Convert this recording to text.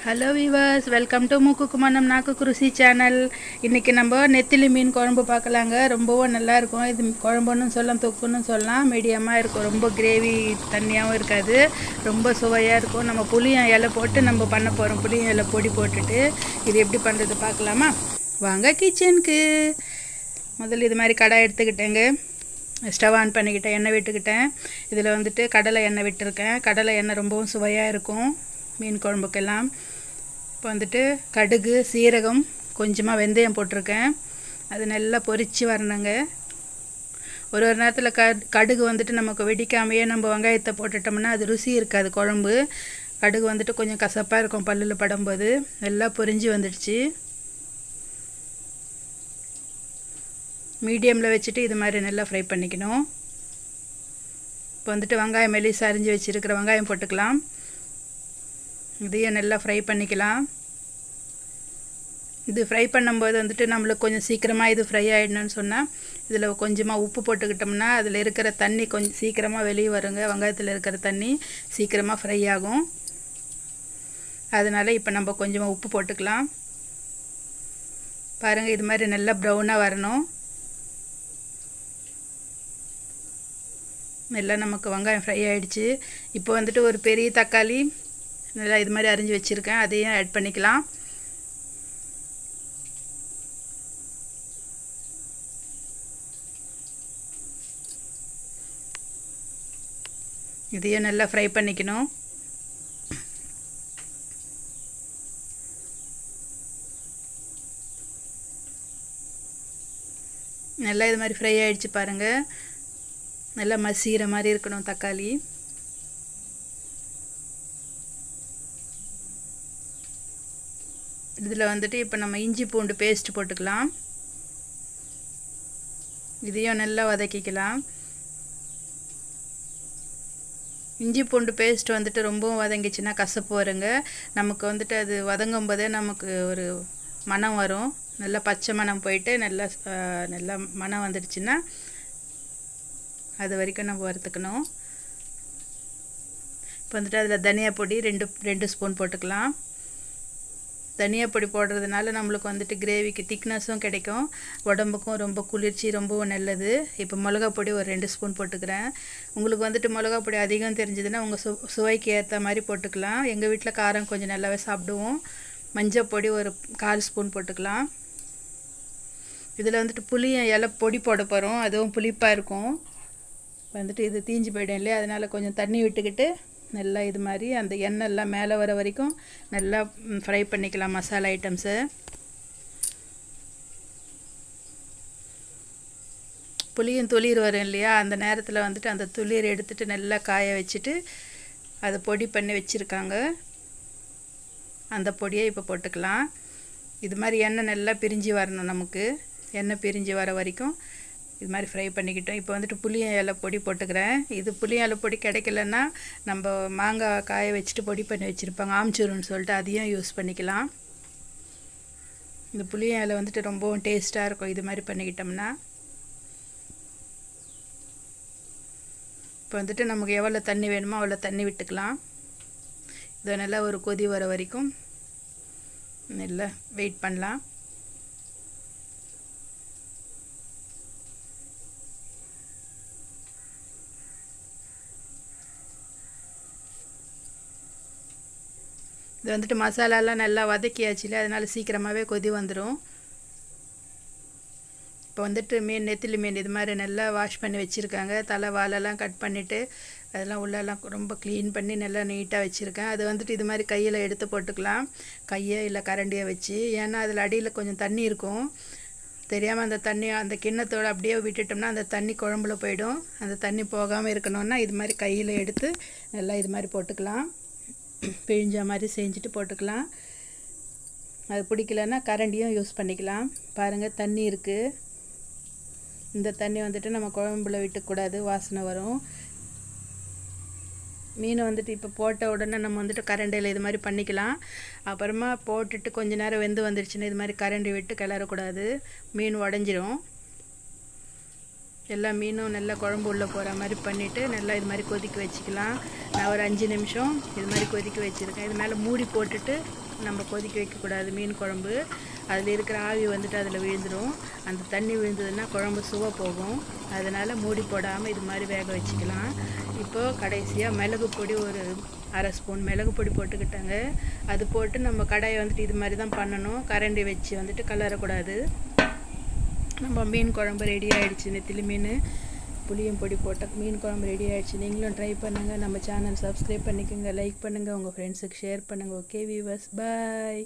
Hello viewers, welcome to மூக்குக்கு மனம் நாக்குக்கு ருசி சேனல். இன்றைக்கி நம்ம நெத்திலி மீன் குழம்பு பார்க்கலாங்க. ரொம்பவும் நல்லாயிருக்கும். இது குழம்புன்னு சொல்லலாம், தொக்குன்னு சொல்லலாம். மீடியமாக இருக்கும். ரொம்ப கிரேவி தண்ணியாகவும் இருக்காது. ரொம்ப சுவையாக இருக்கும். நம்ம புளியம் இலை போட்டு நம்ம பண்ண போகிறோம். புளியம் இலை பொடி போட்டுட்டு இது எப்படி பண்ணுறது பார்க்கலாமா? வாங்க கிச்சனுக்கு. முதல்ல இது மாதிரி கடாய் எடுத்துக்கிட்டேங்க. ஸ்டவ் ஆன் பண்ணிக்கிட்டேன், எண்ணெய் விட்டுக்கிட்டேன். இதில் வந்துட்டு கடலை எண்ணெய் விட்டுருக்கேன். கடலை எண்ணெய் ரொம்பவும் சுவையாக இருக்கும் மீன் குழம்புக்கெல்லாம். இப்போ வந்துட்டு கடுகு, சீரகம், கொஞ்சமாக வெந்தயம் போட்டிருக்கேன். அது நல்லா பொரித்து வரணுங்க. ஒரு நேரத்தில் கடுகு வந்துட்டு நமக்கு வெடிக்காமையே நம்ம வெங்காயத்தை போட்டுட்டோம்னா அது ருசி இருக்காது குழம்பு. கடுகு வந்துட்டு கொஞ்சம் கசப்பாக இருக்கும் பல்லில் படும்போது. நல்லா பொரிஞ்சு வந்துடுச்சு. மீடியமில் வச்சுட்டு இது மாதிரி நல்லா ஃப்ரை பண்ணிக்கணும். இப்போ வந்துட்டு வெங்காயம் மெலிசாக அரிஞ்சு வச்சுருக்கிற வெங்காயம் போட்டுக்கலாம். இதையும் நல்லா ஃப்ரை பண்ணிக்கலாம். இது ஃப்ரை பண்ணும்போது வந்துட்டு நம்மளுக்கு கொஞ்சம் சீக்கிரமாக இது ஃப்ரை ஆகிடணும்னு சொன்னால் இதில் கொஞ்சமாக உப்பு போட்டுக்கிட்டோம்னா அதில் இருக்கிற தண்ணி கொஞ்சம் சீக்கிரமாக வெளியே வருங்க. வெங்காயத்தில் இருக்கிற தண்ணி சீக்கிரமாக ஃப்ரை ஆகும். அதனால் இப்போ நம்ம கொஞ்சமாக உப்பு போட்டுக்கலாம். பாருங்கள், இது மாதிரி நல்லா ப்ரௌனாக வரணும். நல்லா நமக்கு வெங்காயம் ஃப்ரை ஆகிடுச்சு. இப்போ வந்துட்டு ஒரு பெரிய தக்காளி நல்லா இது மாதிரி அரிஞ்சு வச்சுருக்கேன். அதையும் ஆட் பண்ணிக்கலாம். இதையும் நல்லா ஃப்ரை பண்ணிக்கணும். நல்லா இது மாதிரி ஃப்ரை ஆகிடுச்சு பாருங்கள். நல்லா மசிகிற மாதிரி இருக்கணும் தக்காளி. இதில் வந்துட்டு இப்போ நம்ம இஞ்சி பூண்டு பேஸ்ட் போட்டுக்கலாம். இதையும் நல்லா வதக்கிக்கலாம். இஞ்சி பூண்டு பேஸ்ட் வந்துட்டு ரொம்பவும் வதங்கிச்சுன்னா கசப்பு வருங்க. நமக்கு வந்துட்டு அது வதங்கும் போதே நமக்கு ஒரு மணம் வரும். நல்லா பச்சை மணம் போயிட்டு நல்லா மணம் வந்துடுச்சுன்னா அது வரைக்கும் நம்ம வறுத்துக்கணும். இப்போ வந்துட்டு அதில் தனியா பொடி ரெண்டு ஸ்பூன் போட்டுக்கலாம். தனியா பொடி போடுறதுனால நம்மளுக்கு வந்துட்டு கிரேவிக்கு திக்னஸும் கிடைக்கும், உடம்புக்கும் ரொம்ப குளிர்ச்சி, ரொம்பவும் நல்லது. இப்போ மிளகா பொடி ஒரு 2 ஸ்பூன் போட்டுக்கிறேன். உங்களுக்கு வந்துட்டு மிளகா பொடி அதிகம் தெரிஞ்சதுன்னா உங்கள் சுவைக்கு ஏற்ற மாதிரி போட்டுக்கலாம். எங்கள் வீட்டில் காரம் கொஞ்சம் நல்லாவே சாப்பிடுவோம். மஞ்சள் பொடி ஒரு 1/4 ஸ்பூன் போட்டுக்கலாம். இதில் வந்துட்டு புளியும் இலை பொடி போட போகிறோம். அதுவும் புளிப்பாக இருக்கும். வந்துட்டு இது தீஞ்சு போயிடும் இல்லையா, அதனால் கொஞ்சம் தண்ணி விட்டுக்கிட்டு நல்லா இது மாதிரி அந்த எண்ணெய் எல்லாம் மேலே வர வரைக்கும் நல்லா ஃப்ரை பண்ணிக்கலாம் மசாலா ஐட்டம்ஸை. புளியும் துளிர் வரும் இல்லையா, அந்த நேரத்தில் வந்துட்டு அந்த துளிர் எடுத்துகிட்டு நல்லா காய வச்சுட்டு அதை பொடி பண்ணி வச்சுருக்காங்க. அந்த பொடியை இப்போ போட்டுக்கலாம். இது மாதிரி எண்ணெய் நல்லா பிரிஞ்சு வரணும். நமக்கு எண்ணெய் பிரிஞ்சு வர வரைக்கும் இது மாதிரி ஃப்ரை பண்ணிக்கிட்டோம். இப்போ வந்துட்டு புளிய இலை பொடி போட்டுக்கிறேன். இது புளிய இலை பொடி கிடைக்கலன்னா நம்ம மாங்காய் காய வச்சுட்டு பொடி பண்ணி வச்சுருப்பாங்க, ஆம்ச்சூருன்னு சொல்லிட்டு, அதையும் யூஸ் பண்ணிக்கலாம். இந்த புளிய இலை வந்துட்டு ரொம்பவும் டேஸ்ட்டாக இருக்கும் இது மாதிரி பண்ணிக்கிட்டோம்னா. இப்போ வந்துட்டு நமக்கு எவ்வளோ தண்ணி வேணுமோ அவ்வளோ தண்ணி விட்டுக்கலாம். இதை நல்லா ஒரு கொதி வர வரைக்கும் நல்லா வெயிட் பண்ணலாம். இது வந்துட்டு மசாலாலாம் நல்லா வதக்கியாச்சுல, அதனால் சீக்கிரமாகவே கொதி வந்துடும். இப்போ வந்துட்டு நெத்திலி மீன் இது மாதிரி நல்லா வாஷ் பண்ணி வச்சுருக்காங்க. தலை வாலெல்லாம் கட் பண்ணிவிட்டு அதெல்லாம் உள்ளெல்லாம் ரொம்ப க்ளீன் பண்ணி நல்லா நீட்டாக வச்சுருக்கேன். அது வந்துட்டு இது மாதிரி கையில் எடுத்து போட்டுக்கலாம், கையை இல்லை கரண்டியை வச்சு. ஏன்னா அதில் அடியில் கொஞ்சம் தண்ணி இருக்கும். தெரியாமல் அந்த தண்ணி அந்த கிண்ணத்தோடு அப்படியே விட்டுட்டோம்னா அந்த தண்ணி குழம்புல போயிடும். அந்த தண்ணி போகாமல் இருக்கணும்னா இது மாதிரி கையில் எடுத்து நல்லா இது மாதிரி போட்டுக்கலாம். பிழிஞ்ச மாதிரி செஞ்சுட்டு போட்டுக்கலாம். அது பிடிக்கலன்னா கரண்டியும் யூஸ் பண்ணிக்கலாம். பாருங்கள், தண்ணி இருக்குது. இந்த தண்ணி வந்துட்டு நம்ம குழம்புல விட்டுக்கூடாது, வாசனை வரும். மீன் வந்துட்டு இப்போ போட்ட உடனே நம்ம வந்துட்டு கரண்டியில் இது மாதிரி பண்ணிக்கலாம். அப்புறமா போட்டுட்டு கொஞ்ச நேரம் வெந்து வந்துடுச்சுன்னா இது மாதிரி கரண்டி விட்டு கிளறக்கூடாது, மீன் உடஞ்சிரும். எல்லா மீனும் நல்லா குழம்பு உள்ளே போகிற மாதிரி பண்ணிவிட்டு நல்லா இது மாதிரி கொதிக்க வச்சுக்கலாம். நான் ஒரு 5 நிமிஷம் இது மாதிரி கொதிக்க வச்சுருக்கேன். இது மேலே மூடி போட்டுட்டு நம்ம கொதிக்க வைக்கக்கூடாது மீன் குழம்பு. அதில் இருக்கிற ஆவி வந்துட்டு அதில் விழுந்துடும். அந்த தண்ணி விழுந்ததுன்னா குழம்பு சுவை போகும். அதனால் மூடி போடாமல் இது மாதிரி வேக வச்சுக்கலாம். இப்போது கடைசியாக மிளகு பொடி ஒரு 1/2 ஸ்பூன் மிளகு பொடி போட்டுக்கிட்டாங்க. அது போட்டு நம்ம கடாயை வந்துட்டு இது மாதிரி தான் பண்ணணும். கரண்டி வச்சு வந்துட்டு கலரக்கூடாது. நம்ம மீன் குழம்பு ரெடி ஆகிடுச்சு. நெத்திலி மீன் புளியும் பொடி போட்ட மீன் குழம்பு ரெடி ஆகிடுச்சு. நீங்களும் ட்ரை பண்ணுங்கள். நம்ம சேனல் சப்ஸ்கிரைப் பண்ணிக்கோங்க, லைக் பண்ணுங்கள், உங்கள் ஃப்ரெண்ட்ஸுக்கு ஷேர் பண்ணுங்கள். ஓகே வீவர்ஸ், பாய்.